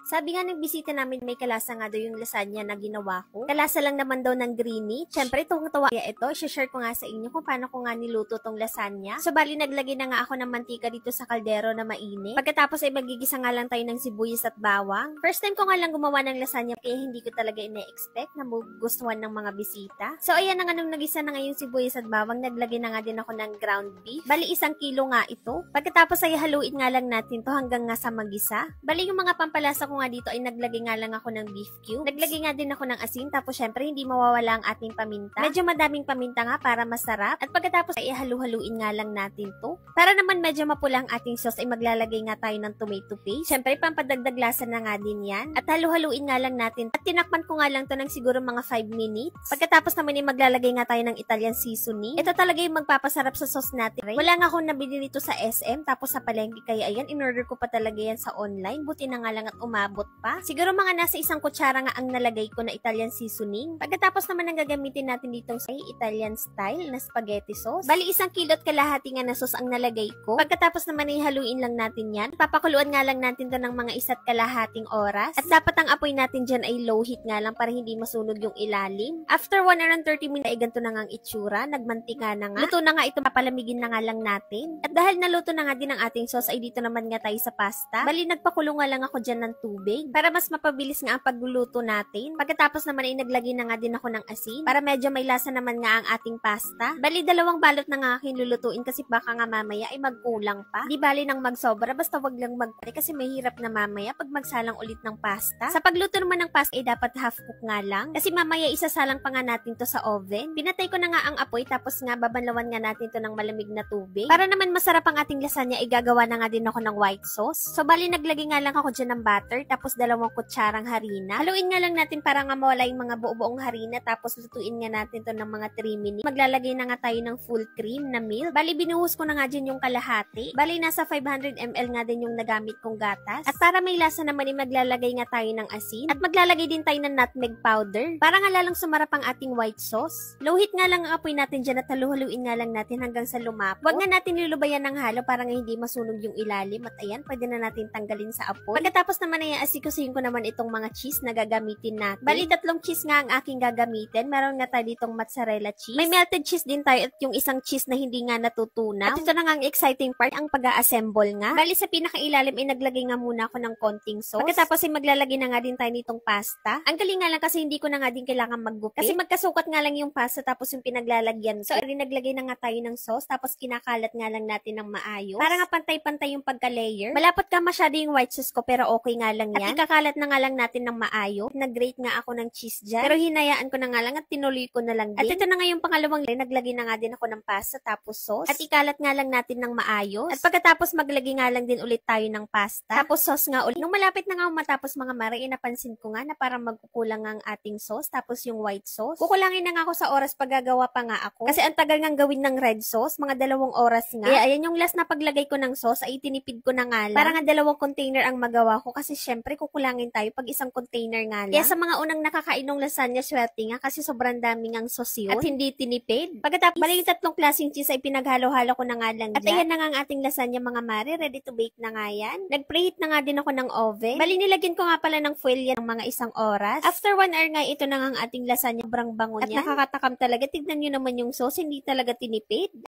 Sabi nga ng bisita namin may kalasa nga daw yung lasagna na ginawa ko. Kalasa lang naman daw ng greeny. Siyempre, tuwang-tuwa kaya ito. Share ko nga sa inyo kung paano ko nga niluto tong lasagna. So, bali naglagay na nga ako ng mantika dito sa kaldero na mainit. Pagkatapos ay magigisa nga lang tayo ng sibuyas at bawang. First time ko nga lang gumawa ng lasagna kaya hindi ko talaga ina-expect na magustuhan ng mga bisita. So, ayan na nga nung nagisa na nga yung sibuyas at bawang, naglagay na nga din ako ng ground beef. Bali, 1 kilo nga ito. Pagkatapos ay haluin nga lang natin to hanggang nga sa magisa. Bali, yung mga pampalasa ko nga dito ay naglagay nga lang ako ng beef cube. Naglagay nga din ako ng asin, tapos syempre hindi mawawala ang ating paminta. Medyo madaming paminta nga para masarap. At pagkatapos ay halu-haluin nga lang natin to. Para naman medyo mapula ang ating sauce ay maglalagay nga tayo ng tomato paste. Syempre pampadagdag lasa na nga din yan. At halu-haluin nga lang natin. At tinakpan ko nga lang to ng siguro mga 5 minutes. Pagkatapos naman ay maglalagay nga tayo ng Italian seasoning. Ito talaga yung magpapasarap sa sauce natin. Wala nga akong nabili nito sa SM, tapos sa palengke, kaya ayan, in-order ko pa talaga yan sa online. Buti na nga lang at umabot pa. Siguro mga nasa 1 kutsara nga ang nalagay ko na Italian seasoning. Pagkatapos naman ang gagamitin natin ditong sa Italian style na spaghetti sauce. Bali 1 kilo at kalahati nga na sauce ang nalagay ko. Pagkatapos naman ay haluin lang natin yan. Papakuluan nga lang natin to ng mga 1.5 oras. At dapat ang apoy natin dyan ay low heat nga lang para hindi masunog yung ilalim. After 1 hour and 30 minutes ay ganito na nga ang itsura. Nagmantika na nga. Luto na nga ito, papalamigin na nga lang natin. At dahil naluto na nga din ang ating sauce ay dito naman nga tayo sa pasta. Bali nagpakulo nga lang ako dyan ng tubig para mas mapabilis nga ang pagluluto natin. Pagkatapos naman ay naglagay na nga din ako ng asin para medyo may lasa naman nga ang ating pasta. Bali 2 balot na nga aking lulutuin kasi baka nga mamaya ay magkulang pa. Di bali nang magsobra, basta wag lang magpare kasi mahirap na mamaya pag magsalang ulit ng pasta. Sa pagluto naman ng pasta ay dapat half cook nga lang kasi mamaya isasalang pa nga natin to sa oven. Pinatay ko na nga ang apoy tapos nga babanlawan nga natin to ng malamig na tubig. Para naman masarap ang ating lasagna ay gagawa na nga din ako ng white sauce. So bali naglagay nga lang ako dyan ng butter tapos 2 kutsarang harina. Haluin nga lang natin para nga mawala yung mga buo-buong harina tapos lutuin nga natin to ng mga 3 minutes. Maglalagay na nga tayo ng full cream na milk. Bali binuhos ko na nga dyan yung kalahati. Bali nasa 500 ml nga din yung nagamit kong gatas. At para may lasa naman ay maglalagay nga tayo ng asin. At maglalagay din tayo ng nutmeg powder. Para nga lalang sumarap ang ating white sauce. Low heat nga lang ang apoy natin dyan at halu-haluin nga lang natin hanggang sa lumapot. Huwag nga natin nilubayan ng halo para nga hindi masunog yung ilalim. At ayan, pwede na natin tanggalin sa apoy. Pagkatapos naman ay asikusin ko naman itong mga cheese na gagamitin natin. Bali 3 cheese nga ang aking gagamitin. Meron nga tayo ditong mozzarella cheese. May melted cheese din tayo at yung isang cheese na hindi nga natutunaw. At ito na nga ang exciting part, ang pag-a-assemble nga. Bali sa pinakailalim ay naglagay nga muna ako ng konting sauce. Pagkatapos ay maglalagay na nga din tayo nitong pasta. Ang galing nga lang kasi hindi ko na nga din kailangan maggupit. Kasi magkasukat nga lang yung pasta tapos yung pinaglalagyan. So, naglagay na nga tayo ng sauce tapos kinakalat nga lang natin ng maayos. Para nga pantay-pantay yung pagka-layer. Malapot ka masyado yung white sauce ko pero okay nga lang yan. At ikakalat na nga lang natin ng maayos. Nag-grate nga ako ng cheese dyan. Pero hinayaan ko na nga lang at tinuloy ko na lang din. At ito na nga yung pangalawang layer. Naglagay na nga din ako ng pasta tapos sauce. At ikalat nga lang natin ng maayos. At pagkatapos maglagay nga lang din ulit tayo ng pasta. Tapos sauce nga ulit. Nung malapit na nga matapos mga mare, napansin ko nga na parang magkukulang ang ating sauce. Tapos yung white sauce. Kukulangin na nga ako sa oras paggagawa pa nga ako. Kasi ang tagal nga gawin ng red sauce. Mga 2 oras nga. Kaya ayan yung last na paglagay ko ng sauce ay tinipid ko na nga lang. Para nga 2 container ang magawa ko. Kasi syempre kukulangin tayo pag 1 container nga lang. Kaya sa mga unang nakakain ng lasagna, swerte nga kasi sobrang daming ang sauce yun. At hindi tinipid. Pagkatapos, bali 3 klaseng cheese ay pinaghalo-halo ko na nga lang dyan. At ayan na nga ang ating lasagna mga mare. Ready to bake na nga yan. Nag-preheat na nga din ako ng oven. Bali nilagyan ko nga pala ng foil yan ng mga 1 oras. After 1 hour nga, ito na nga ang ating lasagna. Sobrang bango niya. At nakakatakam talaga. Tignan nyo naman yung sauce. Hindi talaga tinipid.